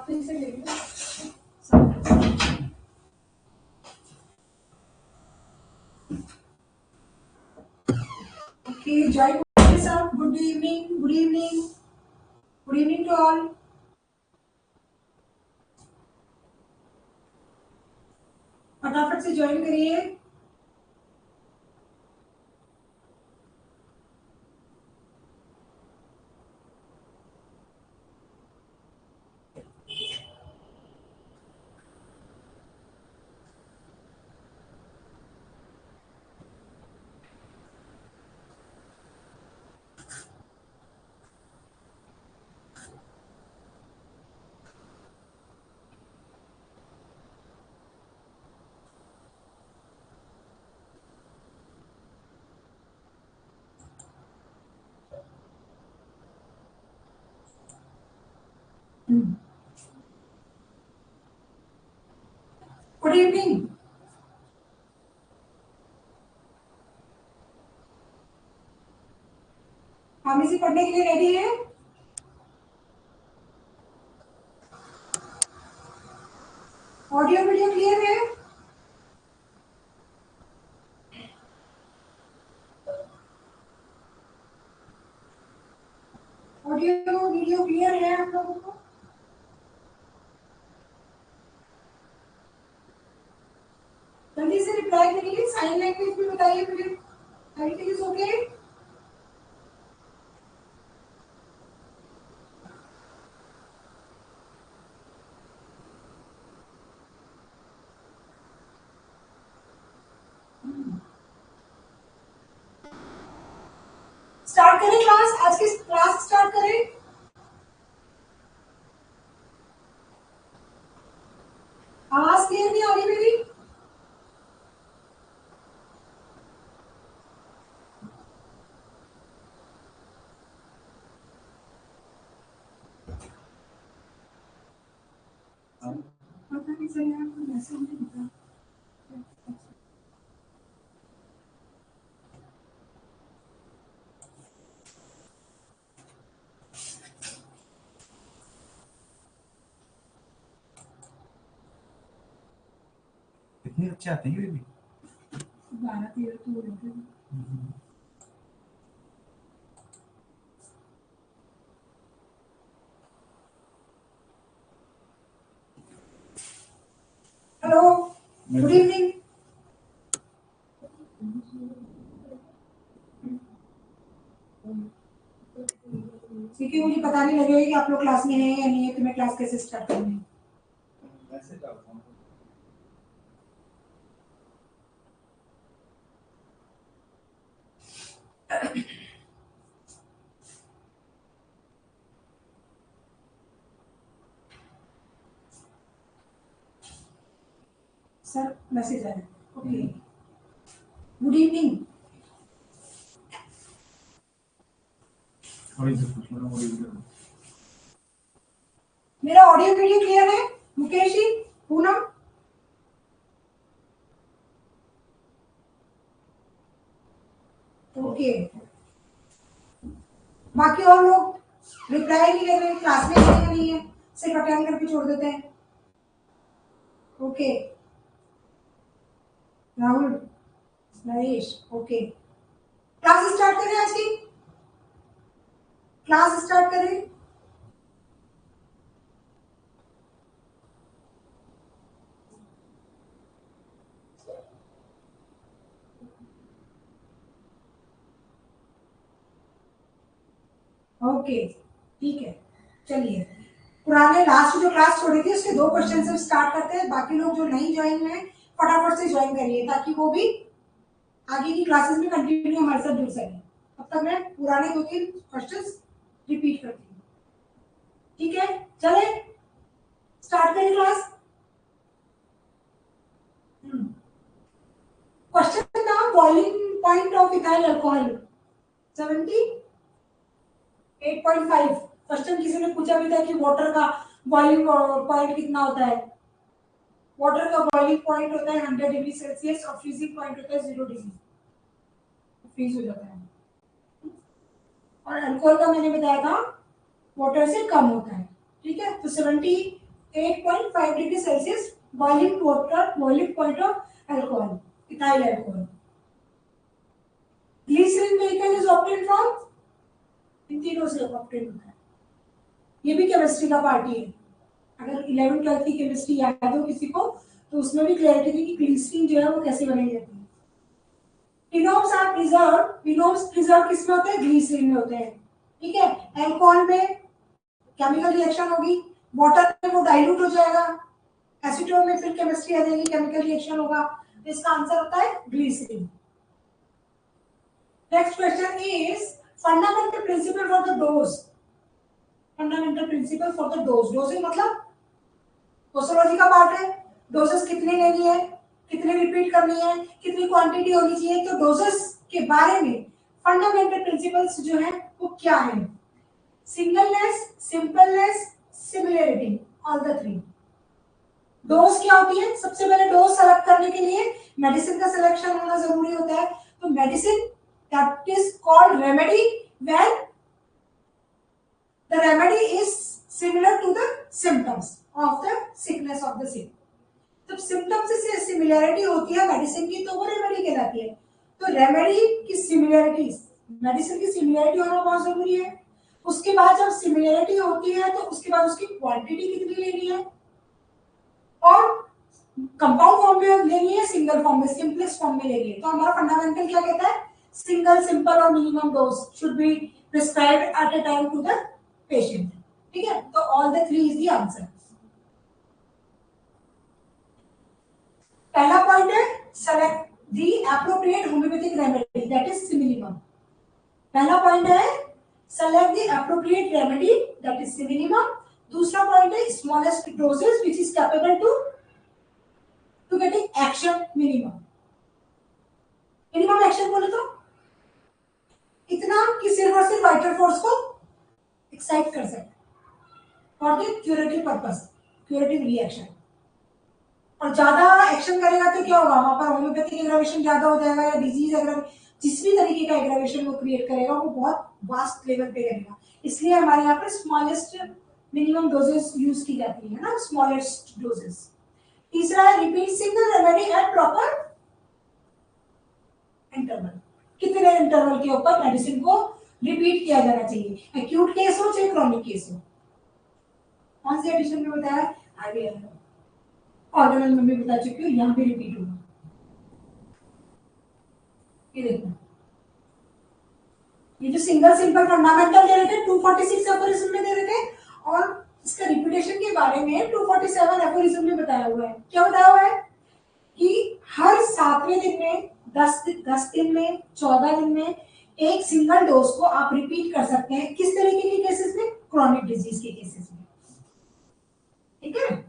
फिर से ले लो। Okay, join this up. Good evening. Good evening. Good evening to all. फटाफट से ज्वाइन करिए। Good evening. हम इसे पढ़ने के लिए रेडी है। ऑडियो वीडियो क्लियर है? ऑडियो वीडियो क्लियर है आप लोगों को? जल्दी से रिप्लाई करिए। साइन लैंग्वेज भी बताइए मुझे। Everything is okay? स्टार्ट करें क्लास। आज की क्लास स्टार्ट करें। आवाज क्लियर नहीं आ रही मेरी? पता नहीं चल रहा, कोई मैसेज नहीं दिखा। कितनी अच्छी आती है बेबी? 12-13 तो हो गए। Hello, good evening. क्योंकि मुझे पता नहीं लगेगा कि आप लोग क्लास में हैं या नहीं है, तो मैं क्लास कैसे स्टार्ट करूंगी। सर मैसेज आया। Okay, good evening. मेरा ऑडियो वीडियो क्लियर है? मुकेश जी, पूनम, ओके। बाकी और लोग रिप्लाई नहीं कर रहे, क्लास में है या नहीं है, सिर्फ अटेंड करके छोड़ देते हैं। Okay, Rahul, Naresh, okay. Class start करें। आज की क्लास स्टार्ट करें। ओके, ठीक है, चलिए। पुराने लास्ट जो क्लास छोड़ी थी उसके 2 क्वेश्चन से स्टार्ट करते हैं। बाकी लोग जो नहीं ज्वाइन हुए फटाफट से ज्वाइन करिए, ताकि वो भी आगे की क्लासेस में कंटिन्यू हमारे साथ जुड़ सके। अब तक मैं पुराने 2-3 क्वेश्चंस रिपीट करती हूँ, ठीक है? चले स्टार्ट करें क्लास। क्वेश्चन का boiling point of ethyl alcohol 78.5। Question किसी ने पूछा भी था कि वाटर का बॉइलिंग पॉइंट कितना होता है। वाटर का बॉइलिंग पॉइंट होता है 100 डिग्री सेल्सियस और फ्रीजिंग पॉइंट होता है 0 डिग्री, फ्रीज हो जाता है। और अल्कोहल का मैंने बताया था वाटर से कम होता है, ठीक है? तो 78 8.5 degree Celsius boiling point of alcohol, ethyl alcohol. Glycerine vehicle is obtain from, इन तीनों से ऑब्टेन होता है। ये भी केमिस्ट्री का पार्ट ही है। अगर 11th 12th की केमिस्ट्री याद हो किसी को तो उसमें भी क्लैरिटी थी कि ग्लिसरीन जो है वो कैसे बनाई जाती है। Phenols are preserve, phenols preserve किसमें होते हैं? ग्लिसरीन में होते हैं। ठीक है, अल्कोहल में केमिकल रिएक्शन होगी, वाटर में वो डाइल्यूट हो जाएगा, एसीटोन में फिर केमिस्ट्री आ जाएगी, केमिकल रिएक्शन होगा। तो इसका आंसर होता है glycerine. Next question is fundamental principle for the dose. Fundamental principle for the dose, dosing मतलब पोस्टोलॉजी का पार्ट है। डोजेस कितनी लेनी है, कितनी रिपीट करनी है, कितनी क्वांटिटी होनी चाहिए, तो डोजेस के बारे में फंडामेंटल प्रिंसिपल्स जो है वो क्या है? Singleness, simpleness, similarity, all the three. Dose क्या होती है? सबसे पहले डोज सेलेक्ट करने के लिए मेडिसिन का सिलेक्शन होना जरूरी होता है। तो medicine that is called remedy when the remedy is similar to the symptoms of the sickness of the sick. जब सिम्टम्स से सिमिलरिटी होती है मेडिसिन की तो वो रेमेडी कहलाती है। तो रेमेडी की सिमिलरिटी, मेडिसिन की सिमिलरिटी होना बहुत जरूरी है। उसके बाद जब सिमिलरिटी होती है तो उसके बाद उसकी क्वांटिटी कितनी लेनी है, और कंपाउंड फॉर्म में लेनी है, सिंगल फॉर्म में, सिंपलेस्ट फॉर्म में लेनी है। तो हमारा फंडामेंटल क्या कहता है? सिंगल, सिंपल और minimum dose should be prescribed at a time to the patient. ठीक है, तो all the three is the answer. पहला पॉइंट है select the appropriate homoeopathic remedy that is minimum. पहला पॉइंट है select the appropriate remedy that is minimum. दूसरा point है smallest doses which is capable to getting action minimum. Minimum action बोले तो इतना कि सिर्फ और सिर्फ वाइटल फोर्स को एक्साइट कर सके for the curative purpose, curative reaction. और ज्यादा एक्शन करेगा तो क्या होगा? वहां पर होम्योपैथिक एग्रावेशन ज्यादा हो जाएगा, या डिजीज जिस भी तरीके का एग्रावेशन वो क्रिएट करेगा वो बहुत वास्ट लेवल पे करेगा। इसलिए हमारे यहाँ पर स्मॉलेस्ट मिनिमम डोजेस यूज की जाती है ना, स्मॉलेस्ट डोजेस। तीसरा है repeat single remedy at proper interval. कितने इंटरवल के ऊपर मेडिसिन को रिपीट किया जाना चाहिए, एक्यूट केस हो चाहे क्रॉनिक केस हो। कौन सी एडिशन में बताया? आगे ऑर्गेनल में भी बता चुकी हूँ, यहाँ भी रिपीट होगा। ये देखो, ये जो सिंगल सिंपल फंडामेंटल दे रहे थे 246 एफोरिज्म में दे रहे थे, और इसका रिपीटेशन के बारे में 247 एफोरिज्म में बताया हुआ है। क्या बताया हुआ है? कि हर 7वें दिन में, 10 दिन में, 14 दिन में एक सिंगल डोज को आप रिपीट कर सकते हैं। किस तरीके के केसेस में? क्रॉनिक डिजीज के केसेस में। ठीक है,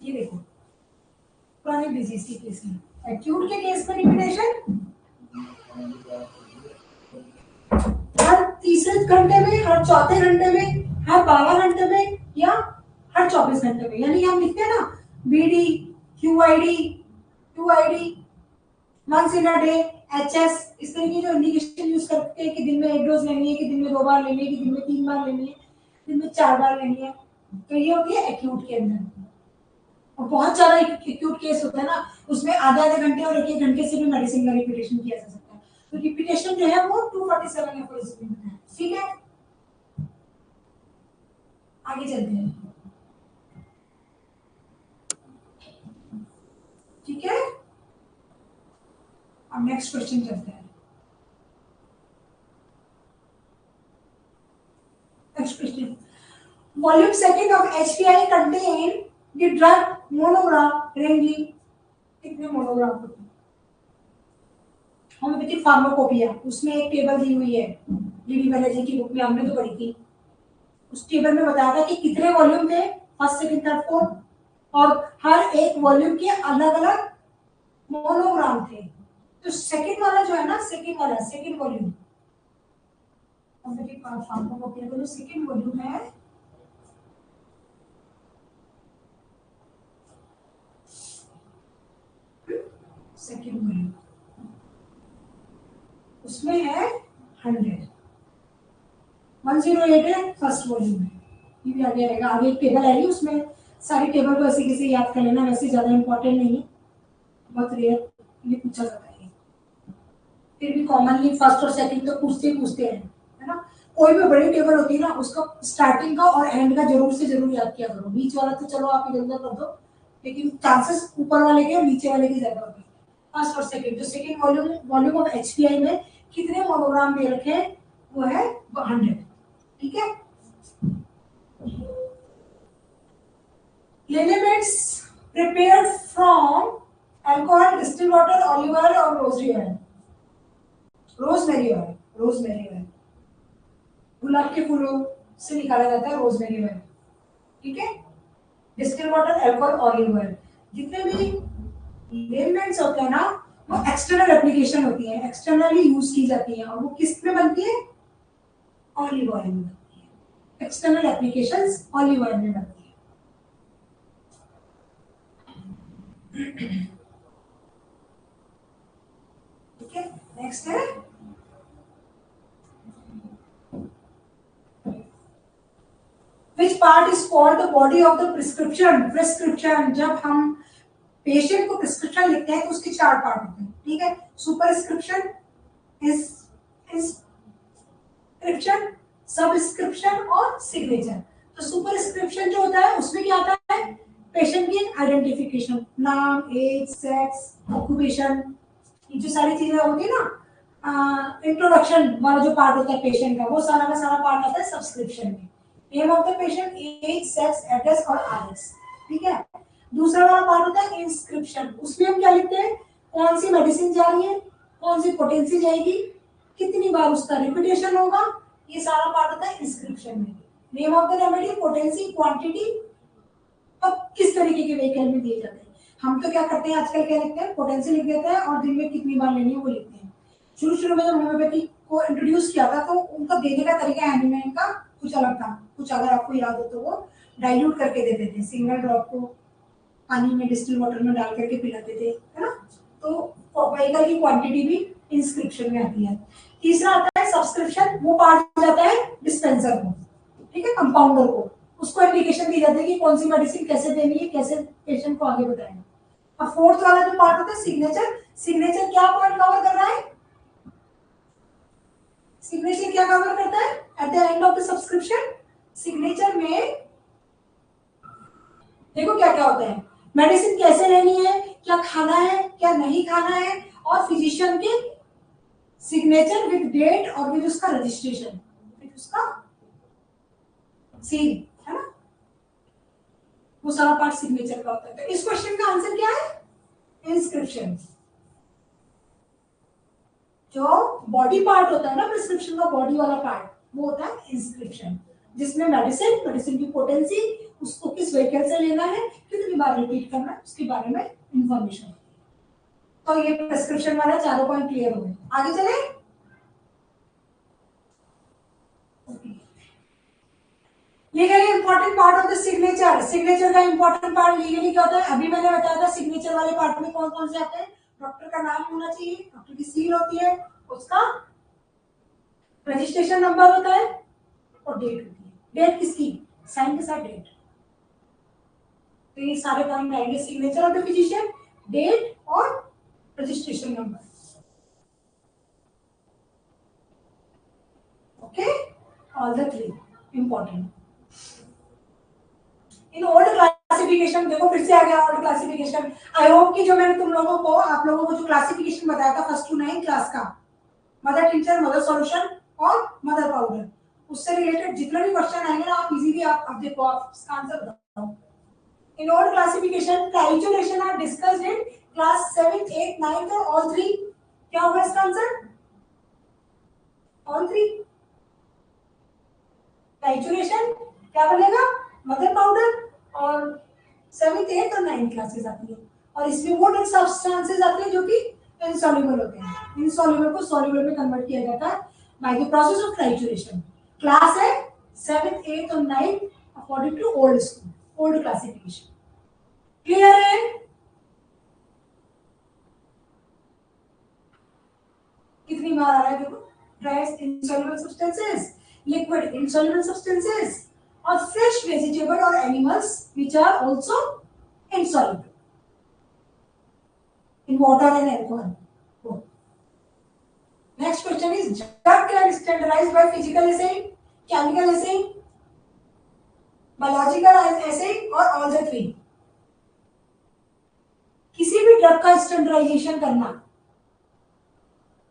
ये देखो क्रॉनिक डिजीज के केस में, एक्यूट के केस में रिपीटेशन हर तीसरे घंटे में, हर चौथे घंटे में, हर 12 घंटे में, या हर 24 घंटे में। यानी हम लिखते हैं ना BD, QID, TID, once in a day, HS, इस तरह की जो इंडिकेशन यूज करते हैं कि दिन में 1 डोज लेनी है, कि दिन में 2 बार लेनी है, कि दिन में 3 बार लेनी है, दिन में 4 बार लेनी है। तो ये होती है एक्यूट के अंदर। और बहुत ज्यादा एक्यूट केस होता है ना, उसमें आधे आधे घंटे और 1 घंटे से भी मेडिसिन का रिपीटेशन किया जा सकता है। तो रिपीटेशन जो है वो 247 एफोरिज्म में है। ठीक है, आगे चलते हैं। ठीक है, अब नेक्स्ट क्वेश्चन चलते हैं। Next question, volume second of एचपीआई contain the drug monograph ranging. कितने मोनोग्राफ होते हैं? होम्योपैथिक फार्माकोपिया, उसमें एक टेबल दी हुई है, डीडी बनर्जी की बुक में हमने तो पढ़ी थी। उस टेबल में बताया था कि कितने वॉल्यूम थे, फर्स्ट सेकंड थर्ड फोर्थ, और हर एक वॉल्यूम के अलग अलग मोनोग्राम थे। तो सेकंड वाला जो है ना, सेकंड वॉल्यूम होम्योपैथिक फार्माकोपिया का जो सेकंड वॉल्यूम है, सेकंड 108 है फर्स्ट वॉल्यूम में, ये भी आगे आएगा, आगे एक टेबल आएगी उसमें सारी टेबल को ऐसे कैसे याद कर लेना, वैसे ज़्यादा इंपॉर्टेंट नहीं है, बहुत रेयर ये पूछा जाता है, फिर भी कॉमनली फर्स्ट और सेकंड तो पूछते ही पूछते हैं, है ना। कोई भी बड़ी टेबल होती है ना, उसका स्टार्टिंग का और एंड का जरूर से जरूर याद किया करो, बीच वाला तो चलो आप इधर उधर कर दो, लेकिन चांसेस ऊपर वाले के और नीचे वाले की ज्यादा होते हैं। फर्स्ट और सेकंड, जो सेकंड वॉल्यूम ऑफ एचपीआई में कितने मोनोग्राम दे रखे हैं, वो है 100, ठीक है। Liniments prepared from alcohol, distil water, olive oil और rosary oil, rosemary oil, rosemary oil गुलाब के फूलों से निकाला जाता है रोजमेरी ऑयल, ठीक है। Distil water, alcohol, olive oil, जितने भी लिनेमेंट्स होते हैं ना, वो एक्सटर्नल एप्लीकेशन होती है, एक्सटर्नली यूज की जाती है, और वो किस में बनती है, ऑलिव ऑयल में बनती है, एक्सटर्नल एप्लीकेशंस ऑलिव ऑयल में बनती है। ठीक है, नेक्स्ट है which part is called the body of the prescription, prescription, जब हम पेशेंट को प्रिस्क्रिप्शन लिखते हैं तो उसके 4 पार्ट होते हैं, ठीक है। सुपरस्क्रिप्शन, इंस्क्रिप्शन, सबस्क्रिप्शन और सिग्नेचर। तो सुपरस्क्रिप्शन जो होता है उसमें क्या आता है, पेशेंट की आइडेंटिफिकेशन, नाम, एज, सेक्स, ऑक्यूपेशन, ये जो सारी चीजें होती है ना, इंट्रोडक्शन वाला जो पार्ट होता है पेशेंट का, वो सारा का सारा पार्ट आता है सब्सक्रिप्शन में। Name of the patient, age, sex, address और आरएक्स, ठीक है। दूसरा वाला पार्ट होता है इंस्क्रिप्शन, उसमें हम क्या लिखते हैं, कौन सी मेडिसिन जा रही है, कौन सी पोटेंसी जाएगी, कितनी बार उसका रिपीटेशन होगा, ये सारा पार्ट होता है इंस्क्रिप्शन में। Name of the remedy, potency, quantity और किस तरीके के व्हीकल में दिए जाते हैं। हम तो क्या करते हैं आजकल, क्या लिखते हैं, पोटेंसी लिख देते हैं और दिन में कितनी बार लेनी है वो लिखते हैं। शुरू शुरू में जब होम्योपैथी को इंट्रोड्यूस किया था तो उनका देने का तरीका हैंडमेड का कुछ अलग था, कुछ अगर आपको याद हो तो वो डाइल्यूट करके देते थे, सिंगल ड्रॉप को पानी में डिस्टिल वाटर में डाल करके पिलाते थे, है ना। तो व्हीकल की क्वांटिटी भी इंस्क्रिप्शन में आती है। तीसरा आता है सब्सक्रिप्शन, वो पार्ट जाता है डिस्पेंसर को, ठीक है, कंपाउंडर को, उसको इंडिकेशन दी जाती है कि कौन सी मेडिसिन कैसे देनी है, कैसे पेशेंट को आगे बताएंगे। और फोर्थ वाला जो पार्ट होता है सिग्नेचर, सिग्नेचर क्या पॉइंट कवर कर रहा है, सिग्नेचर क्या कवर करता है, at the end of the subscription signature में देखो क्या क्या होता है, मेडिसिन कैसे लेनी है, क्या खाना है, क्या नहीं खाना है, और फिजिशियन के सिग्नेचर विद डेट और विद उसका रजिस्ट्रेशन, विद उसका सील, है ना, वो सारा पार्ट सिग्नेचर का होता है। तो इस क्वेश्चन का आंसर क्या है, इंस्क्रिप्शन। जो बॉडी पार्ट होता है ना प्रिस्क्रिप्शन का, बॉडी वाला पार्ट, वो होता है इंस्क्रिप्शन, जिसमें मेडिसिन, मेडिसिन की पोटेंसी, उसको किस व्हीकल से लेना है, कितनी बार रिपीट करना है, उसके बारे में इंफॉर्मेशन। तो ये प्रिस्क्रिप्शन वाला चारों पॉइंट क्लियर हो गए, आगे चले। Legally important part of the signature, signature का इंपॉर्टेंट पार्ट लीगली क्या होता है, अभी मैंने बताया था सिग्नेचर वाले पार्ट में कौन कौन से आते हैं, डॉक्टर का नाम होना चाहिए, डॉक्टर की सील होती है, उसका रजिस्ट्रेशन नंबर होता है और डेट होती है, डेट किसकी, साइन के साथ डेट। तो ये सारे पॉइंट आएंगे, signature of the physician, date और registration number, okay, all the 3 important. In old classification देखो, फिर से आ गया ओल्ड क्लासिफिकेशन। आई होप कि जो मैंने तुम लोगों को, आप लोगों को जो क्लासिफिकेशन बताया था फर्स्ट टू 9 क्लास का, मदर टिंचर, मदर सॉल्यूशन और मदर पाउडर, उससे रिलेटेड जितने भी क्वेश्चन आएंगे ना, आप इजीली आप देखो, आप इसका आंसर बताओ। In old classification trituration are discussed in class 7, 8, 9 और ऑल 3, क्या होगा इसका आंसर, ऑल 3। ट्राइचुलेशन क्या बनेगा, मदर पाउडर, और 7th 8th और 9th क्लासेस आती है, और इसमें वो सब्सटेंसेस आते हैं जो कि इनसॉल्युबल होते हैं, इनसॉल्युबल को सॉल्युबल में कन्वर्ट किया जाता है by the process of trituration. Class है 7th 8th और 9th according to old school, old classification. Clear है, कितनी बार आ रहा है देखो, thrice insoluble substances, liquid insoluble substances, or fresh vegetable or animals which are also insoluble in water and alcohol. Both. Next question is drug can standardized by physical assay, chemical assay, biological assay और all the three. किसी भी drug का standardisation करना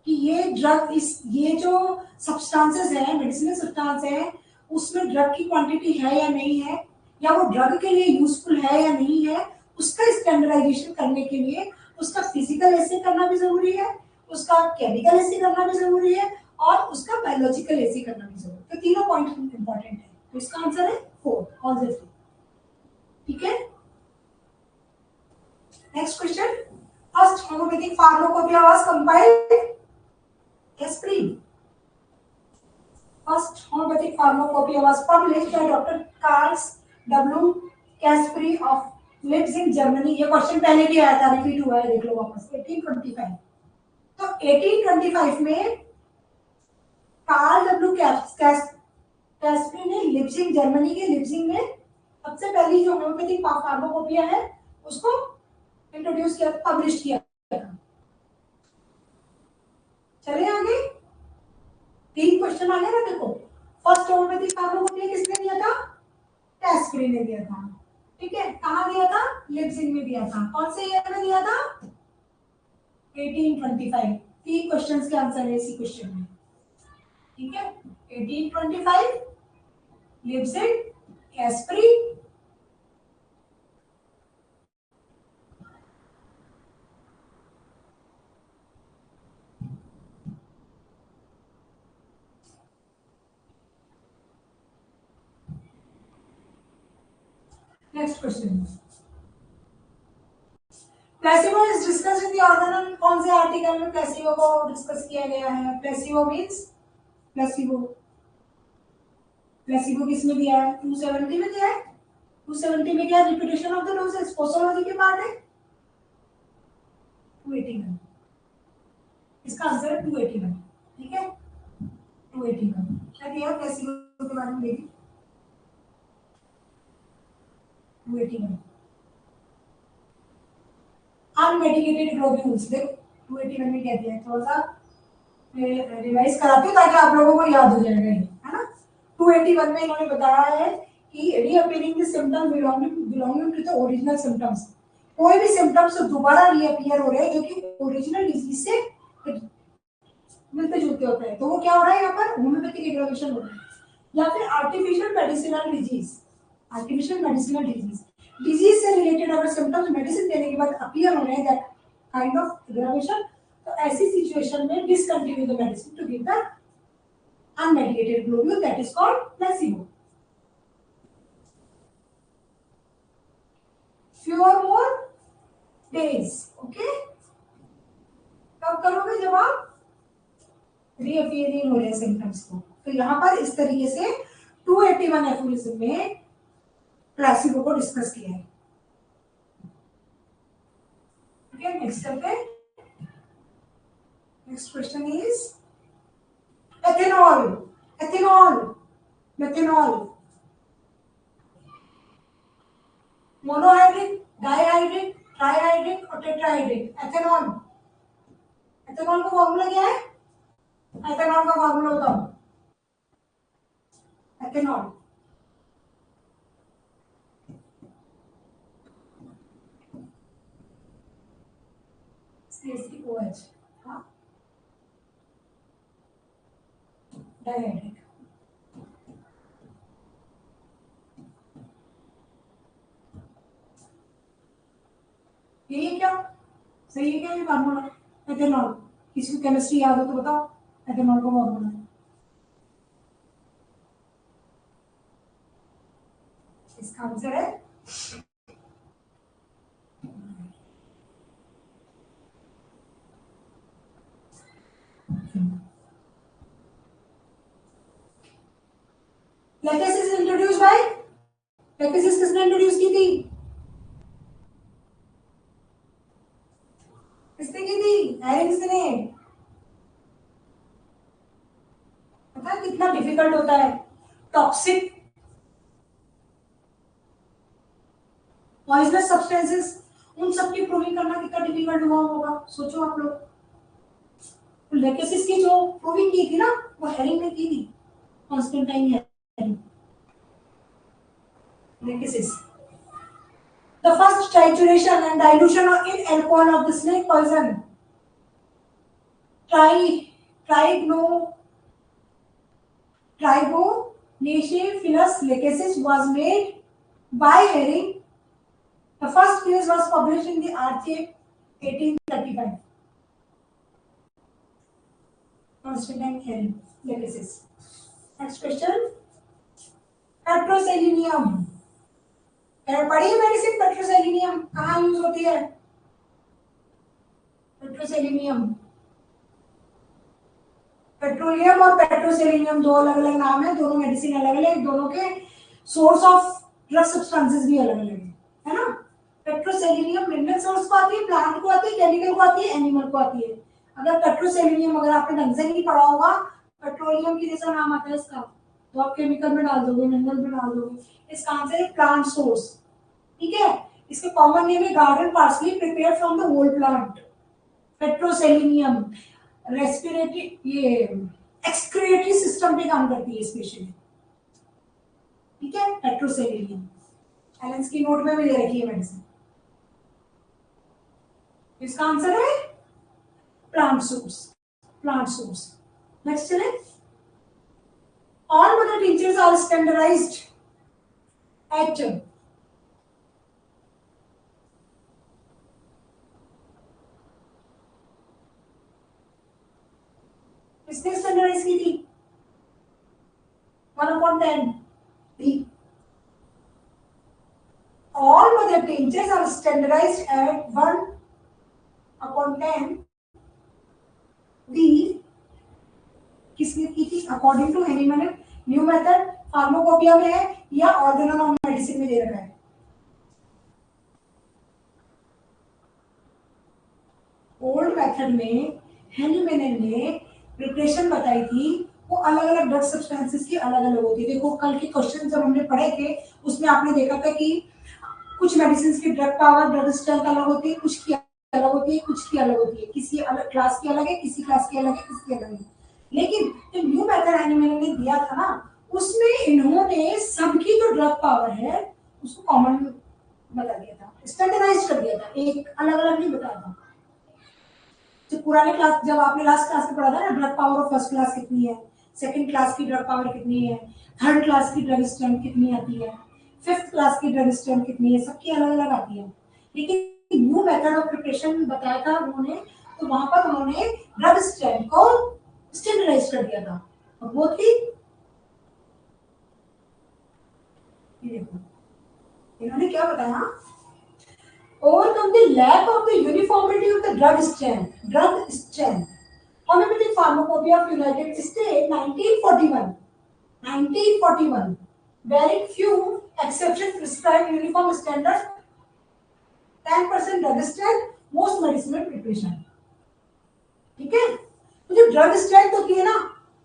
कि ये drug ये जो substances है, मेडिसिनल सब्सटेंस है, उसमें ड्रग की क्वांटिटी है या नहीं है, या वो ड्रग के लिए यूजफुल है या नहीं है, उसका स्टैंडर्डाइजेशन करने के लिए उसका फिजिकल एसे करना भी जरूरी है, उसका केमिकल एसे करना भी जरूरी है, और उसका बायोलॉजिकल एसे करना भी जरूरी है. तो तीनों पॉइंट इंपॉर्टेंट है. तो इसका आंसर है 4 ऑल द 3. ठीक है. Next question. First homeopathic pharmacopoeia was compiled aspirin. First homeopathic pharmacopoeia was published by Dr. Karl W. Caspary of Leipzig, Germany. ये क्वेश्चन पहले भी आया था, रिपीट हुआ है, देख लो वापस. 1825. तो 1825 में कार्ल डब्ल्यू कैस्परी ने लिप्जिग, जर्मनी के लिप्जिग में सबसे पहली जो होम्योपैथिक फार्माकोपिया है उसको इंट्रोड्यूस किया, पब्लिश किया. चले आगे. 3 क्वेश्चन आ गया ना. देखो, फर्स्ट होम्योपैथिक फार्माकोपिया किसने दिया था? कैस्परी ने दिया था. ठीक है. कहाँ दिया था? लिप्जिग में दिया था. कौन से ईयर में दिया था? 1825. 3 क्वेश्चंस के आंसर है इसी क्वेश्चन में. ठीक है. 1825 Leipzig, Caspari. Next question. Placebo is discussed in the organon. कौन से आर्टिकल में प्लेसिबो को डिस्कस किया गया है? Placebo means placebo. प्लेसिबो किसमें दिया है? 270 में दिया है. 270 में क्या? रिपीटेशन ऑफ द डोजेस, पोस्टोलॉजी के पार्ट है. 281. इसका आंसर है 281. ठीक है. 281 क्या दिया प्लेसिबो के बारे में? देखिए 281 अनमेडिकेटेड ग्लोब्यूल्स. देखो 281 में क्या दिया है, थोड़ा सा रिवाइज कराती हूँ ताकि आप लोगों को याद हो जाएगा, है ना. 281 में इन्होंने बताया है कि reappearing the symptom belonging to the original symptoms. कोई भी सिम्पटम्स दोबारा रीअपीयर हो रहे हैं जो कि ओरिजिनल डिजीज से मिलते जुलते होते हैं, तो वो क्या हो रहा है यहाँ पर? होम्योपैथिक एग्रावेशन हो रहा है. या फिर artificial medicinal disease. Artificial medicinal disease से रिलेटेड अगर सिम्टम्स मेडिसिन देने के बाद अपीयर हो रहे हैं, दैट काइंड ऑफ एग्रावेशन, तो ऐसी सिचुएशन में discontinue the medicine to give the unmedicated globule, that is called placebo. few or more days. Okay. कब करोगे? जब आप रीअपीयरिंग हो रहे सिम्टम्स को. तो यहाँ पर इस तरीके से 281 एफोरिज्म में प्लेसिबो को डिस्कस किया है. ओके. नेक्स्ट करते हैं. Next question is ethanol. Ethanol, methanol, monohydric, dihydric, trihydric और टेट्राहाइड्रिक. एथेनॉल. एथेनॉल का फॉर्मूला क्या है? एथेनॉल का फॉर्मूला बताओ. Ethanol CH3OH. हाँ, डाइहाइड्रिक. यही है क्या? सही है क्या ये फॉर्मूला? एथेनॉल. किसी को केमिस्ट्री याद हो तो बताओ. एथेनॉल का फॉर्मूला. इसका आंसर है लैक्टेसिस. इंट्रोड्यूस बाय लैक्टेसिस किसने इंट्रोड्यूस की थी? किसने की थी? हैरिंग्स ने. पता है कितना डिफिकल्ट होता है टॉक्सिक पॉइजनस सब्सटेंसेस, उन सब की प्रूविंग करना कितना डिफिकल्ट हुआ होगा, सोचो आप लोग। तो लेकेसिस की जो प्रूविंग की थी ना, वो हेरिंग ने की थी, Constantine herring. Lachesis the first trituration and dilution in alcohol of the snake poison Trigonoephelus lekesis was made by Herring. The first case was published in the RCA 1835. Constantine Herring lekesis. Next question. Petroselenium. पढ़िए medicine, पेट्रोसेलिनियम कहाँ use होती है? पेट्रोसेलिनियम, petroleum और पेट्रोसेलिनियम दो अलग अलग नाम है, दोनों मेडिसिन अलग अलग, दोनों के सोर्स ऑफ ड्रग सब्सटेंसेस भी अलग अलग है ना। पेट्रोसेलिनियम मिनरल सोर्स को आती है, प्लांट को आती है, केमिकल को आती है, एनिमल को आती है। अगर पेट्रोसेलिनियम अगर आपने ढंग से नहीं पढ़ा होगा, पेट्रोलियम की जैसा नाम आता है इसका, तो आप केमिकल में डाल दोगे, मिनरल में डाल दोगे। इसका आंसर है प्लांट सोर्स, ठीक है। इसके कॉमन नेम है garden parsley prepared from the whole plant. Petroselinum respiratory, ये एक्सक्रिएटरी सिस्टम पे काम करती है स्पेशली, ठीक है। पेट्रोसेलिनियम एलेंस की नोट में भी दे रखी है मेडिसिन। इसका आंसर है plant source, plant source. Next चले। All mother tinctures are standardized at, किसने स्टैंडर्डाइज की थी? 1/10 D. All mother tinctures are standardized at 1/10 D. किसने की थी? According to Hahnemann. New method pharmacopoeia में है या ऑर्गेनल ऑफ मेडिसिन में दे रखा है? ओल्ड मेथड में हेनिमन ने प्रिपरेशन बताई थी, वो अलग अलग ड्रग सब्सटेंसेस की अलग अलग होती है। देखो कल के क्वेश्चन जब हमने पढ़े थे उसमें आपने देखा था कि कुछ मेडिसिन की ड्रग पावर, ड्रग स्ट्रेंथ अलग होती है, कुछ की अलग होती है, कुछ की अलग होती है, किसी अलग क्लास की अलग है, किसी क्लास की अलग है, किसी की अलग है। लेकिन जो न्यू मेथड एनिमल ने दिया था ना, उसमें इन्होंने सबकी जो ड्रग पावर है उसको कॉमन बता दिया था, स्टैंडर्डाइज कर दिया था, एक अलग अलग नहीं बताया था। जो पुराने क्लास, जब आपने लास्ट क्लास में पढ़ा था ना, drug power of first class कितनी है, सेकंड क्लास की ड्रग पावर कितनी है, थर्ड क्लास की ड्रग स्ट्रेंथ कितनी आती है, फिफ्थ क्लास की ड्रग स्ट्रेंथ कितनी है, सबकी अलग अलग आती है। लेकिन न्यू मेथड ऑफ प्रिपरेशन बताया था उन्होंने, तो वहां पर उन्होंने ड्रग स्ट्रेंथ को स्टैंडर्डाइज कर दिया था, और वो थी, ये देखो इन्होंने क्या बताया, overcome the lack of the uniformity of the drug strength. Homeopathic Pharmacopoeia of United States 1941, bearing few exceptions, prescribed uniform standard 10% drug strength most medicinal preparation, ठीक है। तो जो ड्रग स्ट्रेंथ होती है ना,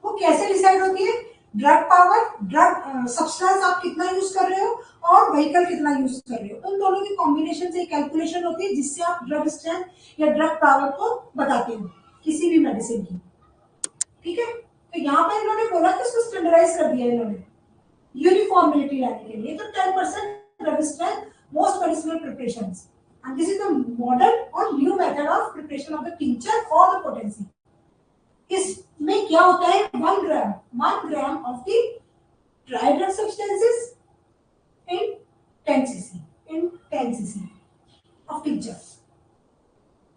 वो कैसे डिसाइड होती है? ड्रग पावर, ड्रग सब्सटेंस आप कितना यूज कर रहे हो और व्हीकल कितना यूज कर रहे हो, उन दोनों की कॉम्बिनेशन से कैलकुलेशन होती है, जिससे आप ड्रग स्ट्रेंथ या ड्रग पावर को बताते हो किसी भी मेडिसिन की, ठीक है। तो यहाँ पर इन्होंने बोला कि उसको स्टैंडर्डाइज कर दिया इन्होंने यूनिफॉर्मिलिटी लाने के लिए। तो 10% drug strength most medicinal preparations, and this is the modern or new method of preparation of the tincture or the potency. इसमें क्या होता है, 1 ग्राम of the dry drug substances in 10 cc of tincture,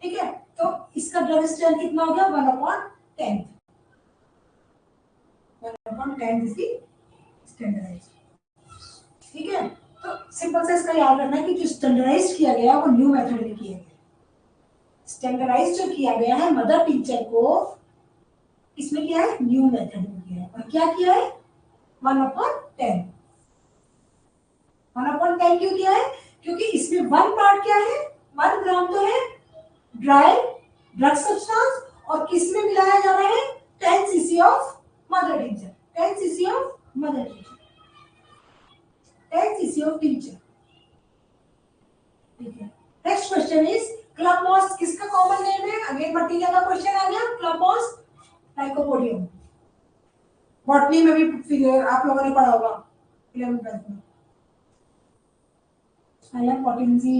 ठीक है। तो इसका ड्रग स्ट्रेंथ कितना हो गया? 1/10 is the standardized, ठीक है। तो सिंपल से इसका याद रखना है कि जो स्टैंडर्डाइज किया गया वो न्यू मेथड में किया गया। स्टैंडर्डाइज जो किया गया है मदर टिंचर को, इसमें किया है न्यू मेथड में किया है। और क्या किया है? 1/10 क्यों किया है? क्योंकि इसमें 1 पार्ट क्या है, 1 ग्राम तो है ड्राई ड्रग सब्सटेंस, और किसमें मिलाया जा रहा है? 10 cc of mother teacher. Tense is your mother teacher. Tense is your teacher. ठीक है. Next question is club moss किसका common name है? Again bacteria का question आ गया. Club moss Lycopodium. बॉटनी में भी फिगर आप लोगों ने पढ़ा होगा 11th में. आया पोटेंसी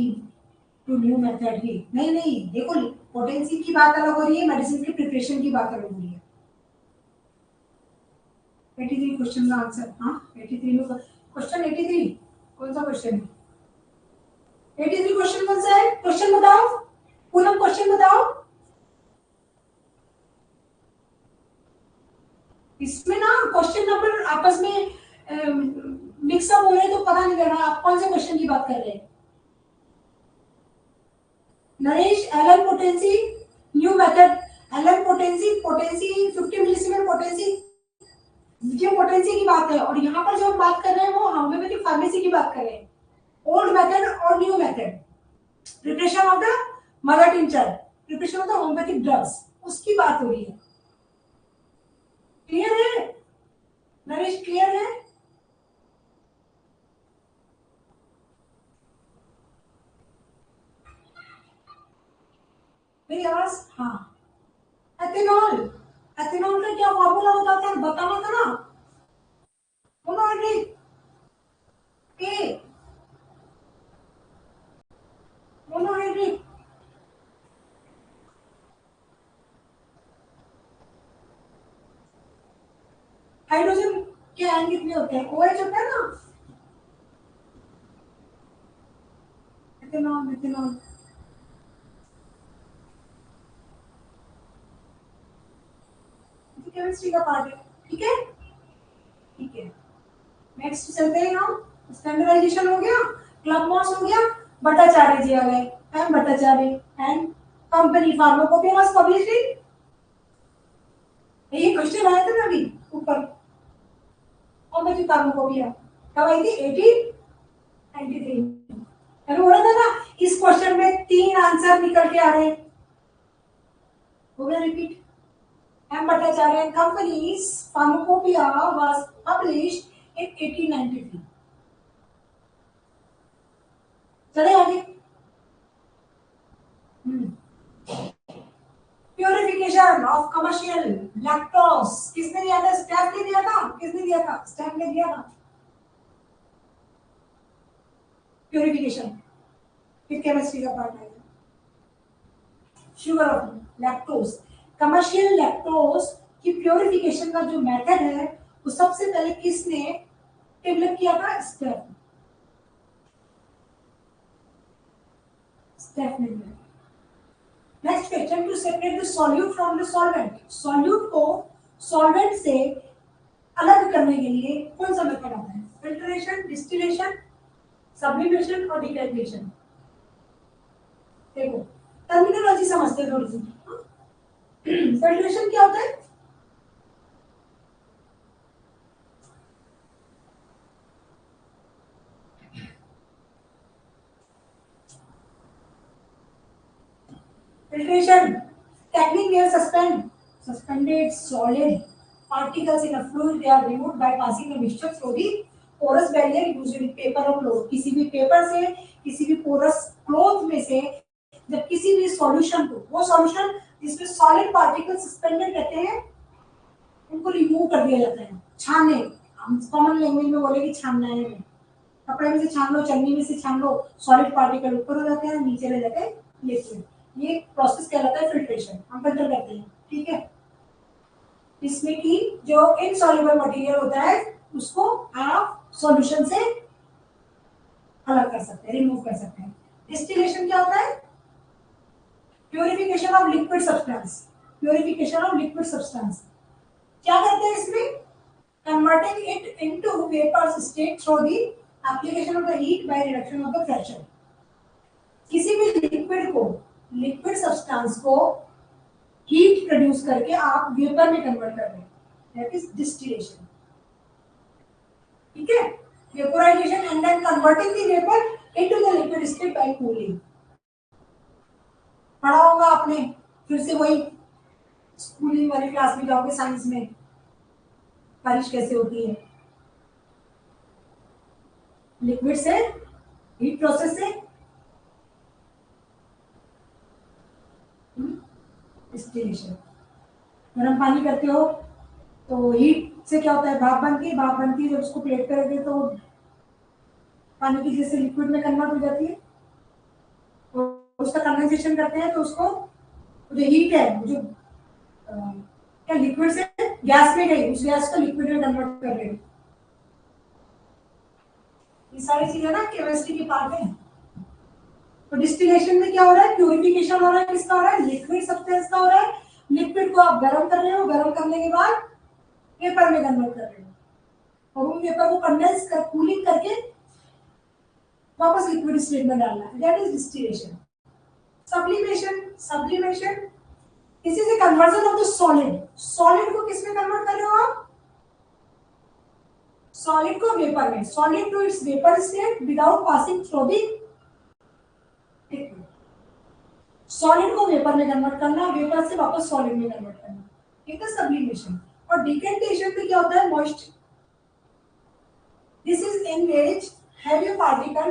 टू न्यू मेथड ही नहीं देखो पोटेंसी की बात अलग हो रही है, मेडिसिन की प्रिपरेशन की बात अलग हो रही है. 83 क्वेश्चन का आंसर. हाँ 83 में क्वेश्चन 83 कौन सा क्वेश्चन है? 83 क्वेश्चन कौन सा है? क्वेश्चन बताओ पूनम, क्वेश्चन बताओ. इसमें ना क्वेश्चन नंबर आपस में मिक्सअप हो रहे तो पता नहीं लग रहा आप कौन से क्वेश्चन की बात कर रहे हैं. Naresh Allen potency new method. Allen potency 50 millesimal potency ये पोटेंसी की बात है. और यहाँ पर जो हम बात कर रहे हैं वो होम्योपैथिक फार्मेसी की बात कर रहे हैं. ओल्ड मेथड और new method. Preparation of the mother tincture, preparation of the homeopathic drugs, उसकी बात हो रही है. क्लियर है नरेश? क्लियर है? मेरी आवाज? हाँ. एथेनॉल, एथेनॉल का क्या फॉर्मूला बताता है? बताना था ना. मोनोहाइड्रेट के मोनोहाइड्रेट हाइड्रोजन के आयन कितने होते हैं? OH होता है ना. एथेनॉल एथेनॉल केमिस्ट्री का पार्ट है. ठीक है ठीक है. नेक्स्ट चलते हैं हम. स्टैंडर्डाइजेशन हो गया, क्लब मॉस हो गया, भट्टाचार्य जी आ गए. M Bhattacharya and company pharmacopoeia publishing. ये क्वेश्चन आया था ना अभी ऊपर. कंपनी फार्माकोपिया कब आई थी? 1893. मैंने बोला था ना इस क्वेश्चन में 3 आंसर निकल के आ रहे हैं. हो गया repeat. M. Bhattacharya and Company's Pharmacopoeia was published in 1893. चले आगे. प्योरिफिकेशन ऑफ कमर्शियल लैक्टोज किसने दिया था? स्टैफ ने दिया था. किसने दिया था? स्टैफ ने दिया था. प्योरिफिकेशन फिर केमिस्ट्री का पार्ट आएगा. Sugar of lactose, commercial lactose की प्योरिफिकेशन का जो मेथड है वो सबसे पहले किसने डेवलप किया था? स्टेफ ने. Next question, to separate the solute from the solvent. Solute को सॉल्वेंट से अलग करने के लिए कौन सा मेथड आता है? फिल्ट्रेशन, डिस्टिलेशन, सब्लिमेशन और डिकैल्कुलेशन. देखो टर्मिनोलॉजी समझते हैं थोड़ी सी. फिल्ट्रेशन क्या होता है? Filtration technique where suspended solid particles in a fluid, they are removed by passing the mixture through the porous barrier, usually paper or cloth. किसी भी पेपर से, किसी भी porous cloth में से जब किसी भी सॉल्यूशन को, वो सॉल्यूशन जिसमें सॉलिड पार्टिकल सस्पेंडेड रहते हैं उनको रिमूव कर दिया जाता है. छानने, हम कॉमन लैंग्वेज में बोले कि छानना है. कपड़े में से छान लो, चन्नी में से छान लो, सॉलिड पार्टिकल ऊपर हो जाते हैं, नीचे रह जाते हैं लिक्विड. ये प्रोसेस कहलाता है फिल्ट्रेशन. हम फिल्टर करते हैं. ठीक है. इसमें कि जो इनसॉल्युबल मटेरियल होता है उसको आप सॉल्यूशन से अलग कर सकते हैं, रिमूव कर सकते हैं. डिस्टिलेशन क्या होता है? Purification of liquid substance. Purification of liquid substance क्या करते हैं इसमें? Converting it into vapour state through the application of the heat by reduction of the pressure. किसी भी लिक्विड को, लिक्विड सब्सटेंस को हीट प्रोड्यूस करके आप वेपर में कन्वर्ट कर रहे हैं. That is distillation. ठीक है. Vaporisation and then converting the vapour into the liquid state by cooling. पढ़ा होगा आपने. फिर से वही स्कूलिंग वाली क्लास में जाओगे साइंस में. बारिश कैसे होती है? लिक्विड से, हीट प्रोसेस से, डिस्टिलेशन। गर्म पानी करते हो तो हीट से क्या होता है, भाप बनती है, भाप बनती है जब उसको प्लेट पे रखते तो पानी की जैसे लिक्विड में कन्वर्ट हो जाती है, और उसका कंडेंसेशन करते हैं तो उसको जो हीट है, जो क्या लिक्विड से गैस में गई, उस गैस को लिक्विड में कन्वर्ट कर रहे हो। ये सारी चीजें ना केमिस्ट्री की पार्ट है। तो डिस्टिलेशन में क्या हो रहा है, प्यूरिफिकेशन हो रहा है, किसका हो रहा है, लिक्विड सब्सटेंस का हो रहा है। लिक्विड को आप गर्म कर रहे हो, गर्म करने के बाद पेपर में कन्वर्ट कर रहे हो, और उन पेपर को कंडेंस कर, कूलिंग करके वापस लिक्विड स्टेट में डालना है, that is distillation. Sublimation, sublimation this is a conversion of the solid. Solid को किस में कन्वर्ट कर रहे हो आप, सॉलिड को वेपर में, solid to its vapour state without passing through the liquid. Solid को वेपर में कन्वर्ट करना, वेपर से वापस सॉलिड में कन्वर्ट करना, ठीक है, सब्लिमेशन। और डिकेंटेशन में क्या होता है, moist, this is in which heavier particle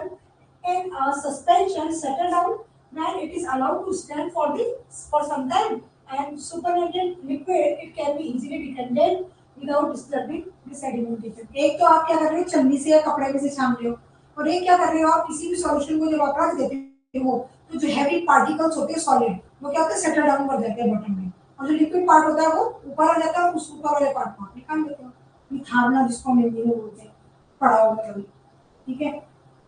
in a suspension settle down when it is allowed to stand for some time, and supernatant liquid it can be easily decanted without disturbing the sedimentation। एक तो आप क्या कर रहे हो, छन्नी से या कपड़े में से छान रहे हो, और एक क्या कर रहे हो आप, किसी भी सॉल्यूशन को जब आप रख देते हो तो जो हैवी पार्टिकल्स होते हैं सॉलिड, वो क्या होता है, सेटल डाउन कर जाते हैं बॉटम में, और जो लिक्विड पार्ट होता है वो ऊपर आ जाता है, उस ऊपर वाले पार्ट को आप निकाल देते हो, निथारना जिसको हम हिंदी में बोलते हैं, पढ़ाओ में कभी, ठीक है।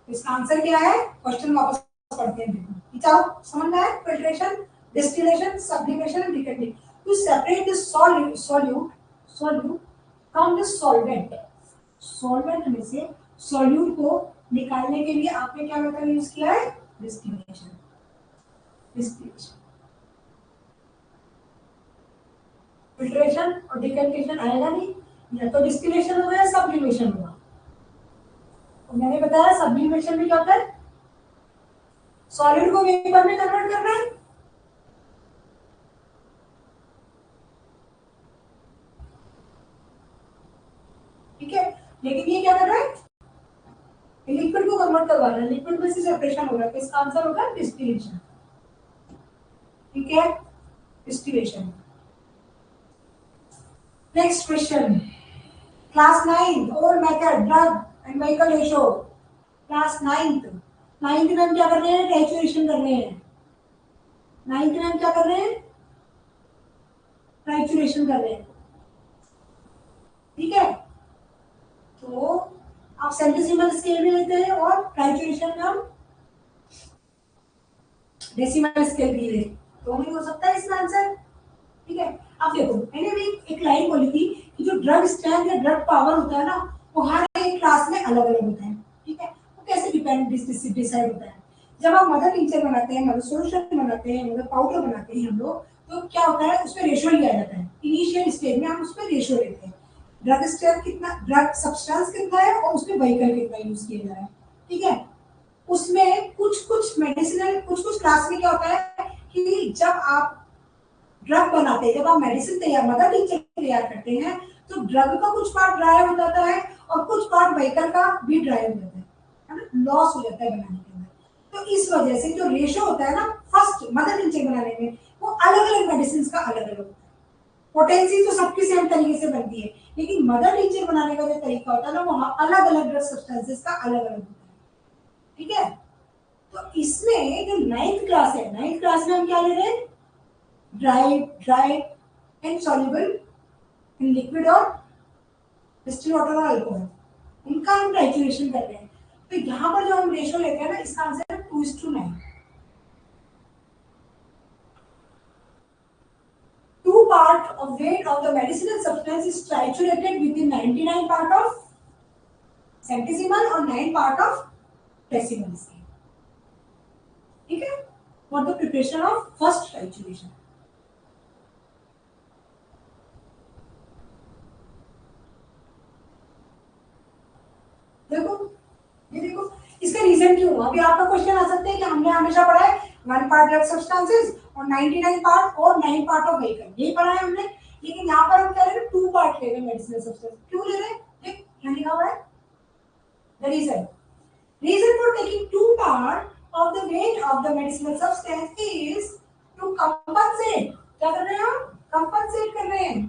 इसका आंसर क्या है, क्वेश्चन वापस पढ़ते हैं, देखो चलो समझ में आया। Filtration, distillation, sublimation and decanting to separate the solute from the solvent. Solvent में से सॉल्यूट को निकालने के लिए आपने क्या मेथड यूज किया है, डिस्टिलेशन। डिस्टिलेशन, फिल्ट्रेशन और डिकेंटेशन आएगा नहीं, या तो डिस्टिलेशन होगा या सब्लिमेशन होगा। मैंने बताया सब्लिमेशन में क्या होता है, सॉलिड को वेपर में कन्वर्ट करना है, ठीक है, लेकिन ये क्या कर रहा है, लिक्विड को कन्वर्ट करवा रहा है, लिक्विड में से सेपरेशन हो रहा है, तो इसका आंसर होगा डिस्टिलेशन, ठीक है, डिस्टिलेशन। नेक्स्ट क्वेश्चन, क्लास 9 और method drug and vehicle ratio. Class 9th में हम क्या कर रहे हैं, टाइट्रेशन कर रहे हैं। 9th में हम क्या कर रहे हैं, टाइट्रेशन कर रहे हैं, ठीक है। तो आप सेंटिसिमल स्केल में लेते हैं और टाइट्रेशन में हम डेसिमल स्केल भी लेते, तो नहीं हो सकता है इसका आंसर, ठीक है। अब देखो मैंने भी एक लाइन बोली थी कि जो ड्रग स्ट्रेंथ या ड्रग पावर होता है ना, वो हर एक क्लास में अलग अलग होता है, ठीक है। वो कैसे डिसाइड होता है, जब आप मदर टिंचर बनाते हैं, मदर सोल्यूशन बनाते हैं, मदर पाउडर बनाते हैं हम लोग, तो क्या होता है, उसमें रेशियो लिया जाता है। इनिशियल स्टेज में हम उसमें रेशियो लेते हैं, ड्रग स्ट्रेंथ कितना, ड्रग सब्सटेंस कितना है, और उसमें व्हीकल कितना यूज किया जा रहा है, ठीक है। उसमें कुछ कुछ मेडिसिनल, कुछ कुछ क्लास में क्या होता है कि जब आप ड्रग बनाते हैं, जब आप मेडिसिन तैयार, मदर टिंचर तैयार करते हैं, तो ड्रग का कुछ पार्ट ड्राई हो जाता है और कुछ पार्ट व्हीकल का भी ड्राई हो जाता है ना, लॉस हो जाता है बनाने के अंदर। तो इस वजह से जो रेशियो होता है ना, फर्स्ट मदर टिंचर बनाने में, वो अलग अलग मेडिसिन का अलग अलग होता है। पोटेंसी तो सबकी सेम तरीके से बनती है, लेकिन मदर टिंचर बनाने का जो तरीका होता है ना, वो अलग अलग ड्रग सब्सटेंसेस का अलग अलग होता है, ठीक है। तो इसमें जो 9th क्लास है, 9th क्लास में हम क्या ले रहे हैं, dry and soluble in liquid और डिस्टिल वाटर और अल्कोहल, इनका हम टाइट्रेशन कर रहे हैं। तो यहाँ पर जो हम रेशियो लेते हैं ना, इसका आंसर है 2:9। 2 part of weight of the medicinal substance is triturated within 99 part of centesimal और 9 part of decimal scale, ठीक है, for the preparation of first trituration। देखो ये देखो, इसका रीजन क्यों हुआ, अभी आपका क्वेश्चन आ सकता है कि हमने हमेशा पढ़ा है 1 part ड्रग सब्सटेंसेस और 99 पार्ट और 9 पार्ट ऑफ व्हीकल, यही पढ़ा है हमने, लेकिन यहाँ पर हम क्या ले रहे हैं, 2 पार्ट ले रहे हैं मेडिसिनल सब्सटेंस। क्यों ले रहे हैं, देख यहाँ लिखा हुआ है the reason for taking 2 part of the weight of the medicinal substance is to compensate, क्या कर रहे हैं हम, कंपनसेट कर रहे हैं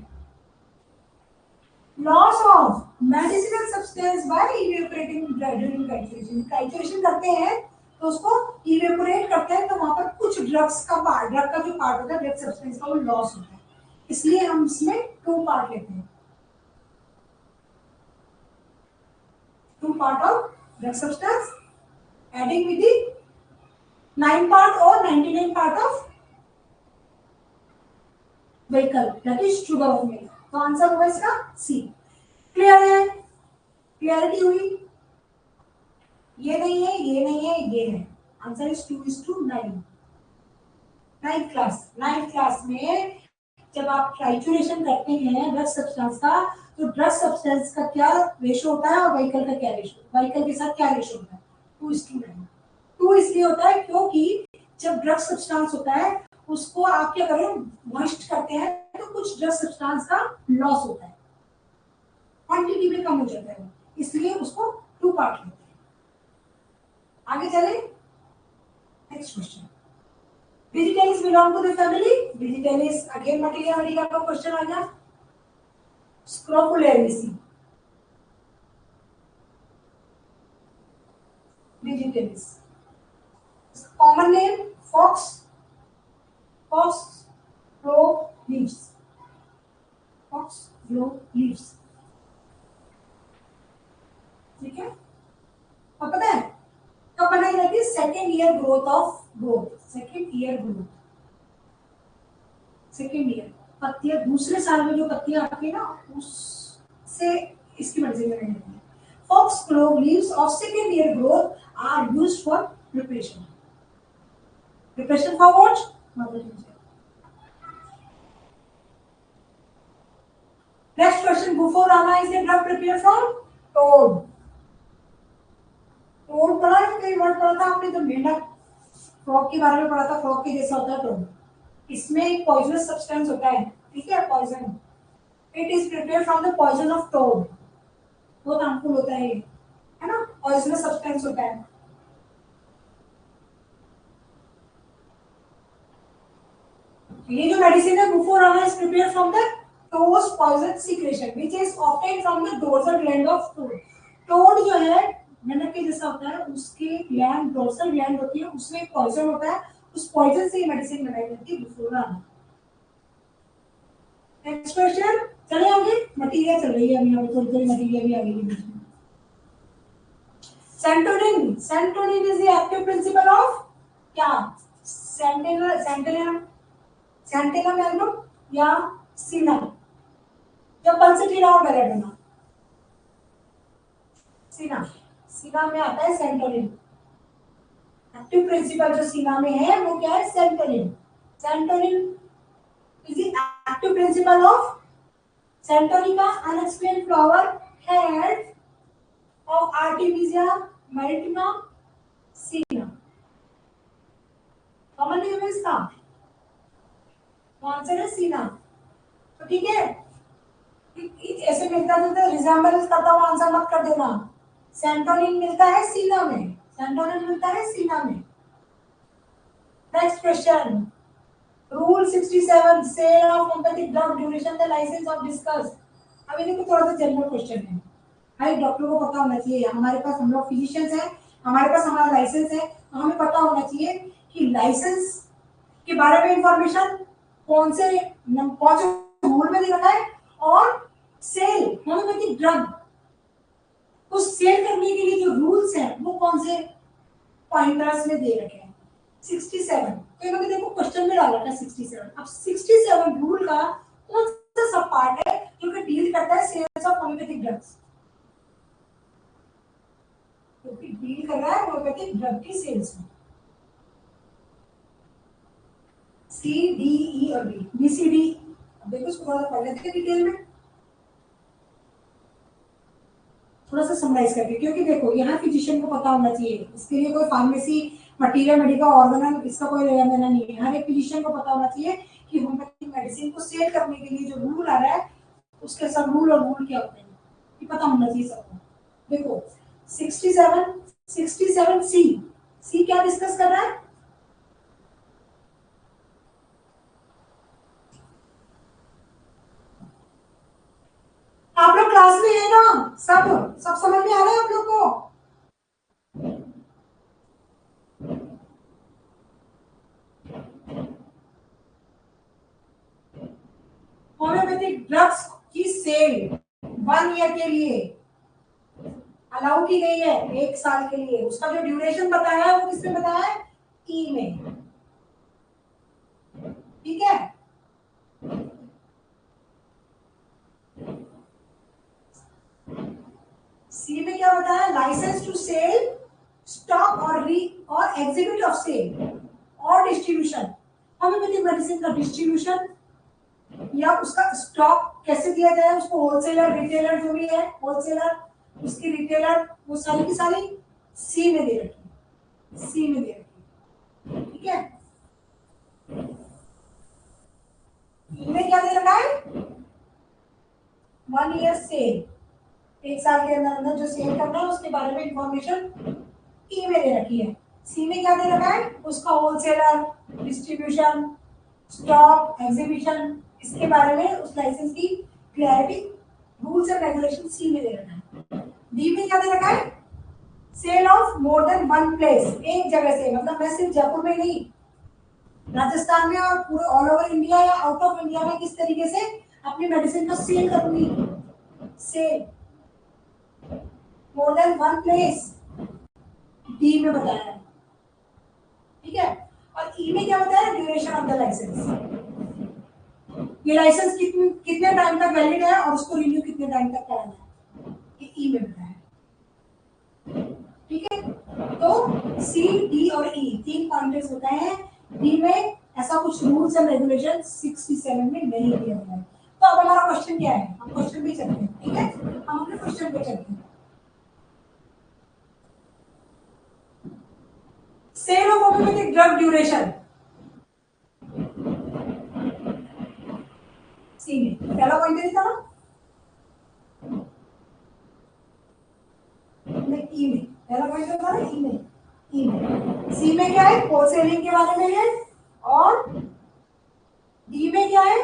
loss of medicinal substance by evaporating during titration. Titration करते हैं तो उसको इवेपोरेट करते हैं, तो वहां पर कुछ ड्रग्स का पार्ट, ड्रग का जो पार्ट होता है, ड्रग सब्सटेंस का, वो लॉस होता है, इसलिए हम इसमें 2 पार्ट लेते हैं, 2 part of drug substance adding with the 9 part और 99 part of vehicle, that is sugar of milk. तो आंसर होगा इसका सी। क्लियर है, क्लियरिटी हुई, ये नहीं है, ये नहीं है, ये है, आंसर इज 2:9। नाइन्थ क्लास में जब आप ट्राइचुरेशन करते हैं ड्रग सब्सटेंस का, तो ड्रग सब्सटेंस का क्या रेशो होता है और व्हीकल का क्या रेशो, व्हीकल के साथ क्या रेशो होता है, 2:9। 2 इसलिए होता है क्योंकि जब ड्रग सब्सटेंस होता है उसको आप क्या करें, मॉइस्ट करते हैं, तो कुछ ड्रग सब्सटेंस का लॉस होता है, क्वांटिटी में कम हो जाता है, इसलिए उसको 2 पार्ट लेते हैं। आगे चले, next question. Digitalis belong to the family. Digitalis again materia का क्वेश्चन आ गया। Scrofulariaceae, Digitalis, common name fox glow leaves, fox glow leaves, ठीक है। अब पता है कब बनाई जाती है, second year growth, second year पत्तियां, दूसरे साल में जो पत्तियां आती है ना, उससे इसकी मेडिसिन बनाई जाती है। Foxglove leaves of second year growth are used for preparation for what, next question. Bufo rana is a drug prepare from toad. Toad पढ़ा है, कई वर्ड पढ़ा था आपने, तो मेंढक फ्रॉग के बारे में पढ़ा था, फ्रॉग के जैसा होता है टोड, इसमें एक पॉइजनस सब्सटेंस होता है, ठीक है, poison, it is prepared from the poison of toad, बहुत हार्मफुल होता है ना, पॉइजनस सब्सटेंस होता है। ये जो मेडिसिन है Bufo rana is prepared from the toad's poison secretion which is obtained from the dorsal gland of toad. Toad जो है मेंढक के जैसा होता है, उसके ग्लैंड, डोर्सल ग्लैंड होती है, उसमें एक पॉइजन होता है, उस पॉइजन से मेडिसिन बनाई जाती है बुफोराना। नेक्स्ट क्वेश्चन, चले आगे, मटेरियल चल रही है अभी, हमें थोड़ी थोड़ी मटेरियल भी आ गई है। Santonin is the active principle of क्या, सेंटेनियम एल्बम या सीना, जब कल से ठीक और पहले बना सीना में आता है सेंटोनिन, एक्टिव प्रिंसिपल जो सीना में है वो क्या है, सेंटोनिन is the active principle of Centaunica unexplained flower head of Artemisia maritima sina। Common name है इसका, आंसर है सीना। तो ठीक है, ऐसे मिलता जुलता रिजेंबलेंस करता हुआ आंसर मत कर देना। सेंटोनिन मिलता है सीना में, सेंटोनिन मिलता है सीना में। Next question, rule 67 sale of homoeopathic drug duration the licence of discuss. अभी देखो थोड़ा सा जनरल क्वेश्चन है, हर डॉक्टर को पता होना चाहिए, हमारे पास, हम लोग फिजिशियंस हैं, हमारे पास हमारा लाइसेंस है, तो हमें पता होना चाहिए कि लाइसेंस के बारे में इंफॉर्मेशन कौन से रूल में दे रखा है, और सेल होम्योपैथिक ड्रग को सेल करने के लिए जो रूल्स हैं वो कौन से पॉइंटर्स में दे रखे हैं। 67, तो इन्होंने देखो क्वेश्चन में डाला था 67। अब 67 रूल का कौन सा सब पार्ट है जो कि डील करता है सेल्स ऑफ होम्योपैथिक ड्रग्स, जो कि डील कर रहा है होम्योपैथिक ड्रग की सेल्स में। सी, डी, ई और बी, बी सी डी। अब देखो इसको थोड़ा पढ़ लेते हैं डिटेल में, थोड़ा सा समराइज करके, क्योंकि देखो यहाँ फिजिशियन को पता होना चाहिए, इसके लिए कोई फार्मेसी मटीरियल मेडिकल ऑर्गेनल इसका कोई लेना देना नहीं है, हर एक फिजिशियन को पता होना चाहिए कि होम्योपैथिक मेडिसिन को सेल करने के लिए जो रूल आ रहा है उसके सब रूल और रूल क्या होते हैं ये पता होना चाहिए सबको। देखो 67 सी, सी क्या डिस्कस कर रहा है? आप लोग क्लास में है ना? सब समझ में आ रहा है आप लोग को? होम्योपैथिक ड्रग्स की सेल 1 ईयर के लिए अलाउ की गई है, 1 साल के लिए। उसका जो ड्यूरेशन बताया है वो किसमें बताया है? ई में। ठीक है, सी में क्या बताया? लाइसेंस टू सेल, स्टॉक और एग्जीबिट ऑफ सेल और डिस्ट्रीब्यूशन। होम्योपैथिक मेडिसिन का डिस्ट्रीब्यूशन या उसका स्टॉक कैसे दिया जाए, उसको होलसेलर रिटेलर जो भी है, होलसेलर उसकी रिटेलर, वो सारी की सारी सी में दे रखी, सी में दे रखी। ठीक है, इनमें क्या दे रखा है? 1 ईयर सेल, 1 साल के अंदर अंदर जो सेल करना है उसके बारे में इंफॉर्मेशन ई में दे रखी है। सी में क्या दे रखा है? उसका होलसेलर, डिस्ट्रीब्यूशन, स्टॉक, एग्जीबिशन, इसके बारे में उस लाइसेंस की क्लैरिटी, रूल्स एंड रेगुलेशन सी में दे रखा है। डी में क्या दे रखा है? Sale of more than 1 place, एक जगह से, मतलब मैं सिर्फ जयपुर में नहीं, राजस्थान में और पूरे ऑल ओवर इंडिया या आउट ऑफ इंडिया में किस तरीके से अपनी मेडिसिन को सेल करूंगी। Sell more than 1 place, D में बताया है। ठीक है, और ई में क्या बताया? ड्यूरेशन ऑफ द लाइसेंस, ये लाइसेंस कितने टाइम तक वैलिड है और उसको रिन्यू कितने टाइम तक कराना है, ये ई में बताया है। ठीक है, तो सी, डी और ई 3 पॉइंटर्स होते हैं। डी में ऐसा कुछ रूल्स एंड रेगुलेशन 67 में नहीं दिया गया है। तो अब हमारा क्वेश्चन क्या है? हम क्वेश्चन पे चलते हैं। ठीक है, हम अपने क्वेश्चन पे चलते हैं। Sale of homoeopathic drug duration, C में पहला पॉइंट था ना, ई में पहला पॉइंट था ना, ई में, ई में। सी में क्या है? होलसेलिंग के बारे में है, और डी में क्या है?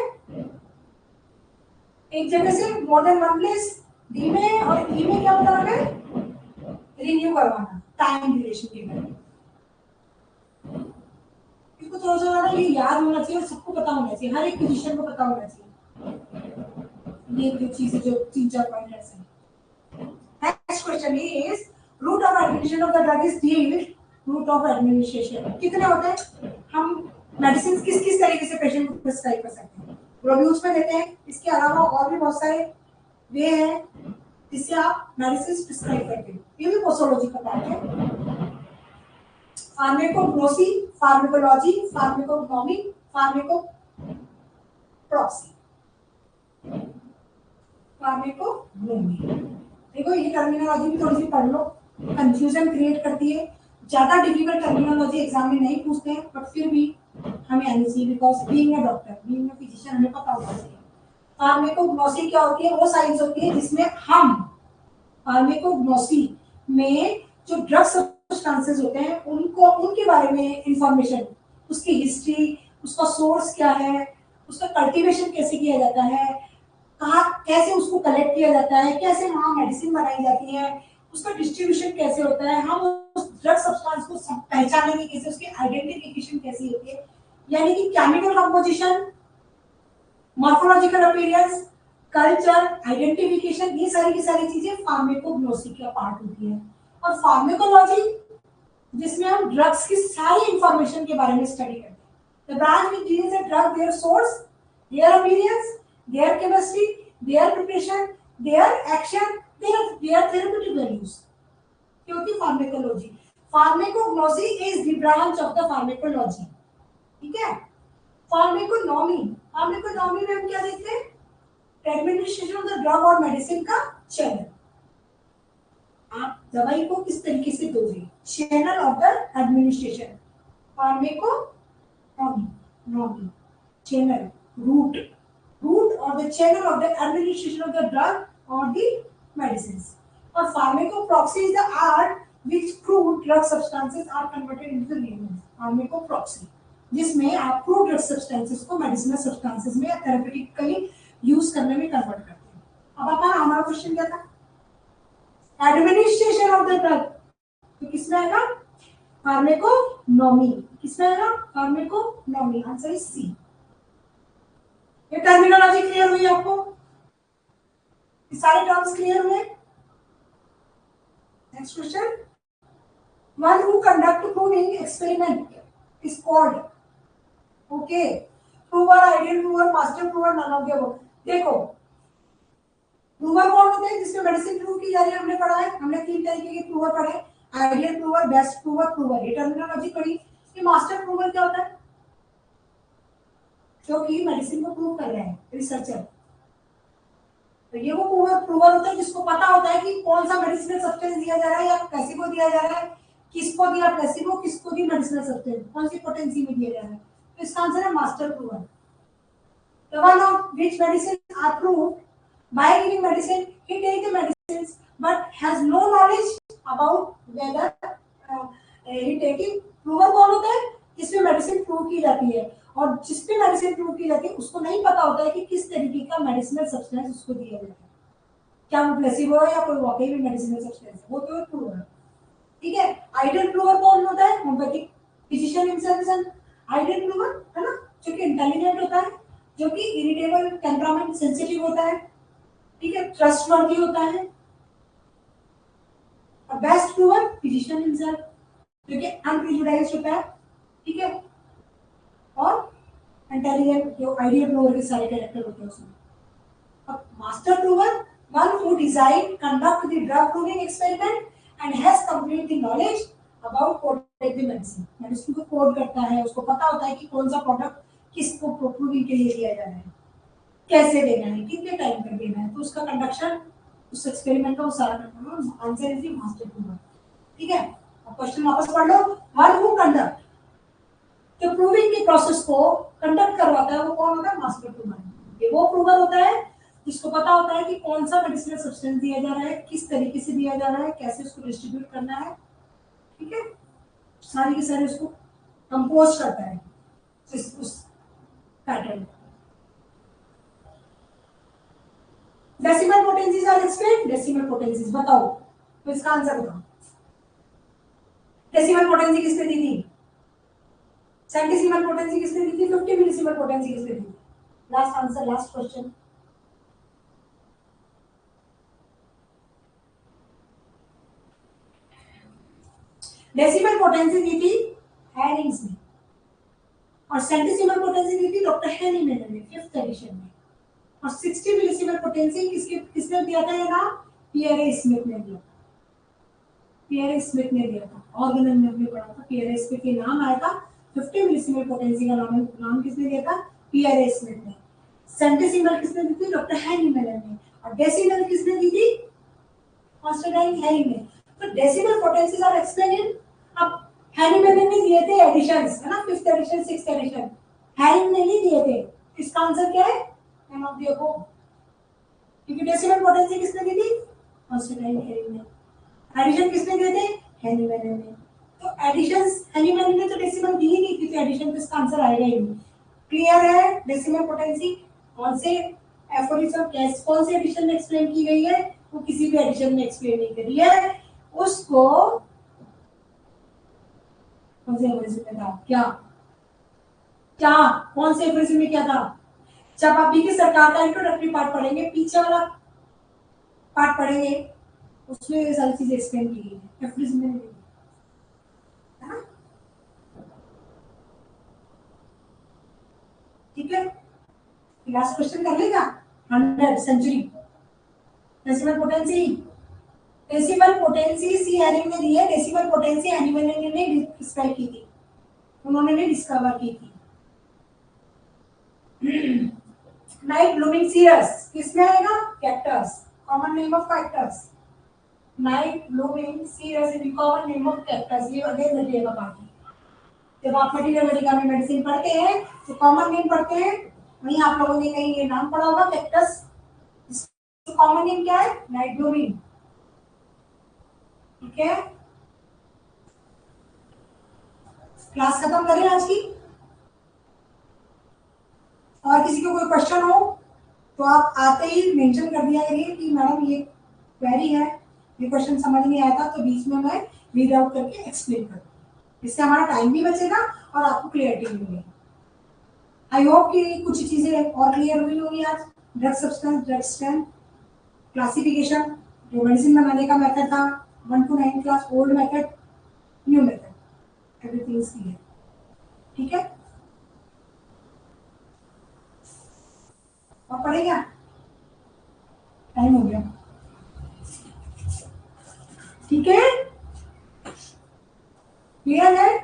एक जगह से मोर देन 1 प्लेस, डी में। और ई में क्या बता रहा है? रिन्यू करवाना, टाइम ड्यूरेशन के बारे में। इसको थोड़ा सा ज्यादा ये याद होना चाहिए और सबको पता होना चाहिए, हर एक पोजीशन को पता होना चाहिए। ये जो चीजें, जो 3-4 पॉइंट ऐसे। Next question is route of administration of the drug is dealt. Route of administration कितने होते हैं? हम मेडिसिन किस किस तरीके से पेशेंट को प्रिस्क्राइब कर सकते हैं? ग्लोब्यूल्स में देते हैं, इसके अलावा और भी बहुत सारे वे हैं जिससे आप मेडिसिन प्रिस्क्राइब करते हैं। ये भी पोसोलॉजी का पार्ट है। फार्मेकोग्नोसी, फार्मेकोलॉजी, फार्मेकोनॉमी, फार्मेकोप्रॉक्सी, फार्मेकोनॉमी। देखो ये टर्मिनोलॉजी भी थोड़ी सी पढ़ लो, कंफ्यूजन क्रिएट करती है। ज्यादा डिफिकल्ट टर्मिनोलॉजी एग्जाम में नहीं पूछते हैं, बट फिर भी हमें आनी चाहिए, because being a doctor, being a physician, हमें पता होना चाहिए। फार्मेकोग्नोसी क्या होती है? वो साइंस होती है जिसमें हम फार्मेकोग्नोसी में जो ड्रग सब्सटेंसेस होते हैं उनको, उनके बारे में इंफॉर्मेशन, उसकी हिस्ट्री, उसका सोर्स क्या है, उसका कल्टीवेशन कैसे किया जाता है, कहाँ कैसे उसको कलेक्ट किया जाता है, कैसे वहाँ मेडिसिन बनाई जाती है, उसका डिस्ट्रीब्यूशन कैसे होता है, हम उस ड्रग सब्सटेंस को पहचानेंगे कैसे, उसकी आइडेंटिफिकेशन कैसी होती है, यानी कि chemical composition, morphological appearance, culture, identification, ये सारी की सारी चीजें फार्मेकोग्नोसी का पार्ट होती है। और फार्मेकोलॉजी जिसमें हम ड्रग्स की सारी इंफॉर्मेशन के बारे में स्टडी करते हैं। The branch which deals with drug, their source, their appearance, their chemistry, their preparation, their action, their therapeutic values. क्योंकि pharmacology, pharmacognosy is the branch of the pharmacology. ठीक है, फार्मेकोनॉमी, फार्मेकोनॉमी में हम क्या देखते हैं? एडमिनिस्ट्रेशन ऑफ द ड्रग और medicine का चैनल, आप दवाई को किस तरीके से दोगे, channel of the administration, pharmaconomy, nomy, channel, route or the channel of the administration of the drug or the medicines. और pharmacoproxy is the art which crude drug substances are converted into the elements. Pharmacoproxy जिसमें आप crude drug substances को medicinal substances में therapeutically use करने में convert करते हैं. अब आता है हमारा क्वेश्चन क्या था? Administration of the drug तो किसमें आएगा? फार्मेकोनॉमी. किसमें आएगा? फार्मेकोनॉमी. Answer is C. ये टर्मिनोलॉजी क्लियर हुई आपको? ये सारे टर्म्स क्लियर हुए? Next question. One who conduct proving experiment is called. Okay. Prover, ideal prover, master prover, none of the above. देखो प्रूवर कौन होते हैं? जिसमें मेडिसिन प्रूव की जा रही है. हमने पढ़ा है, हमने 3 तरीके के प्रूवर पढ़े. Ideal prover, best prover, prover. ये टर्मिनोलॉजी पढ़ी. ये मास्टर प्रूवर क्या होता है? जो कि मेडिसिन को प्रूव कर रहे हैं, रिसर्चर. तो ये वो प्रूवर होता है जिसको पता होता है कि कौन सा मेडिसिनल सब्सटेंस दिया जा रहा है या प्लेसिबो दिया जा रहा है, किसको दिया प्लेसिबो, किसको दी मेडिसिनल सब्सटेंस, कौन सी पोटेंसी में दिया जा रहा है. तो इसका आंसर है master prover. The one of which medicines are proved by giving medicine, he take the medicines but has no knowledge about whether he taking. Prover कौन होता है? जिसमें मेडिसिन प्रूव की जाती है और जिसपे मेडिसिन प्रूव की जाती है उसको नहीं पता होता है कि किस तरीके का मेडिसिनल सब्सटेंस उसको दिया जाता है, क्या वो प्लेसिबो है या कोई वाकई में मेडिसिनल सब्सटेंस है. वो तो प्रूवर है. ठीक है. आइडियल प्रूवर कौन होता है? Homeopathic physician himself ideal prover है ना, जो कि इंटेलिजेंट होता है, जो कि इरिटेबल, टेम्परामेंट, सेंसिटिव होता है. ठीक है. ट्रस्टवर्दी होता है. और बेस्ट प्रूवर फिजिशियन हिमसेल्फ, जो कि अनप्रेजुडाइज्ड होता है. ठीक है. और इंटेलिजेंट, जो आइडियल प्रूवर के सारे कैरेक्टर होते हैं उसमें. अब master prover, one who design, conduct the drug proving experiment and has complete the knowledge about coding the medicine. Medicine को कोड करता है, उसको पता होता है कि कौन सा प्रोडक्ट किसको प्रूविंग के लिए दिया जाना है, कैसे देना है, कितने टाइम पर देना है. तो उसका कंडक्शन, उस एक्सपेरिमेंट का वो सारा करना. Answer is master prover. ठीक है. अब क्वेश्चन वापस पढ़ लो. वन हु कंडक्ट, जो प्रूविंग की प्रोसेस को कंडक्ट करवाता है वो कौन होता है? Master prover. ये वो प्रूवर होता है जिसको पता होता है कि कौन सा मेडिसिनल सब्सटेंस दिया जा रहा है, किस तरीके से दिया जा रहा है, कैसे उसको डिस्ट्रीब्यूट करना है. ठीक है. सारी के सारे उसको कंपोज करता है उस pattern. Decimal potencies are explain. Decimal potencies बताओ. तो इसका आंसर बताओ. डेसिमल पोटेंसी किसने दी थी? सेंटिसिमल पोटेंसी किसने दी थी? 50 मिलीसिमल पोटेंसी किसने दी थी? Last answer, last question. Decimal potency दी थी हैरिंग्स ने और सेंटिसिमल पोटेंसी दी थी डॉक्टर हेनी मेनन ने 5th एडिशन में. और 60 मिलीसिमल पोटेंसी किसने दिया था? ये नाम पियरे स्मिथ ने दिया. पियरे स्मिथ ने दिया था. ऑर्गेनल में हमने पढ़ा था. पियरे स्मिथ के नाम आया था. 50 मिलीसिमल पोटेंसी का नाम किसने दिया था? पियरे स्मिथ ने. सेंटिसिमल किसने दी थी? डॉक्टर हेनी मेनन ने. और डेसिमल किसने दी थी? कॉन्स्टेंटाइन हैरिंग ने. तो decimal potencies are explain in. अब हेनी मेनन ने दिए थे एडिशंस, है ना, 5th addition, 6th addition. Herring ने नहीं दिए थे. इसका आंसर क्या है? None of the above. क्योंकि डेसिमल पोटेंसी किसने दी थी? कॉन्स्टेंटाइन हैरिंग ने. एडिशन किसने दिए थे? हेनी मेनन ने. तो एडिशंस हेनी मेनन ने तो डेसिमल दी ही नहीं थी, तो एडिशन तो इसका आंसर आएगा ही नहीं. क्लियर है? डेसिमल पोटेंसी कौन से एफोरिज्म, कौन से एडिशन में एक्सप्लेन की गई है? वो किसी भी एडिशन में एक्सप्लेन नहीं करी है. उसको कौन से एफोरिज्म में था? क्या क्या कौन से एफोरिज्म में क्या था? जब आप बीके सरकार का इंट्रोडक्टरी पार्ट पढ़ेंगे, पीछे वाला पार्ट पढ़ेंगे, उसमें ये सारी चीजें एक्सप्लेन की गई है. एफोरिज्म में नहीं, है ना. ठीक है. लास्ट क्वेश्चन कर लेगा. 100 century. Decimal potency, decimal potency सी हैरिंग ने दी है. डेसिमल पोटेंसी हेनी मेनन ने डिस्क्राइब की थी, उन्होंने ने डिस्कवर की थी. नाइट ब्लूमिंग सीरस किसमें आएगा? Cactus. Common name of cactus. Night blooming cereus is common name of cactus. ये अगेन रखिएगा बाकी. जब आप मटीरियल मेडिका में मेडिसिन पढ़ते हैं तो कॉमन नेम पढ़ते हैं वहीं आप लोगों ने कहीं ये नाम पढ़ा होगा कैक्टस, कॉमन नेम क्या है? नाइट्रोबिन। ठीक है, क्लास खत्म करें आज की। और किसी को कोई क्वेश्चन हो तो आप आते ही मेंशन कर दिया करिए कि मैडम ये क्वेरी है, ये क्वेश्चन समझ नहीं आया था, तो बीच में मैं रीड आउट करके एक्सप्लेन कर दूँ। इससे हमारा टाइम भी बचेगा और आपको क्लियरिटी भी मिलेगी। आई होप कि कुछ चीजें और क्लियर हुई होंगी आज। Drug substance, drug strength, classification, जो मेडिसिन बनाने का मेथड था, 1 to 9 class, old method, new method, everything is clear. ठीक है, और पढ़ेगा, टाइम हो गया। ठीक है, क्लियर है?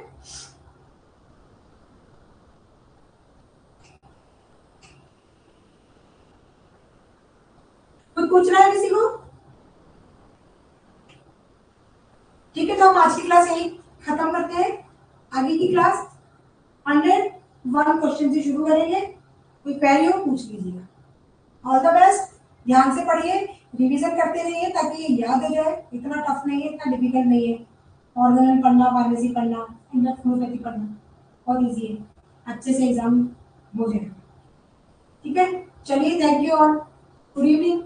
कोई पूछ रहा है किसी को? ठीक है, तो हम आज की क्लास यही खत्म करते हैं। आगे की क्लास 101 क्वेश्चन से शुरू करेंगे। कोई क्वेरी हो पूछ लीजिएगा। ऑल द बेस्ट, ध्यान से पढ़िए, रिवीजन करते रहिए ताकि ये याद हो जाए। इतना टफ नहीं है, इतना डिफिकल्ट नहीं है। ऑर्गेनल पढ़ना, फार्मेसी पढ़ना, इंडस्ट्रियोपैथी पढ़ना बहुत ईजी है, अच्छे से एग्जाम हो जाएगा। ठीक है, चलिए, thank you all, good evening.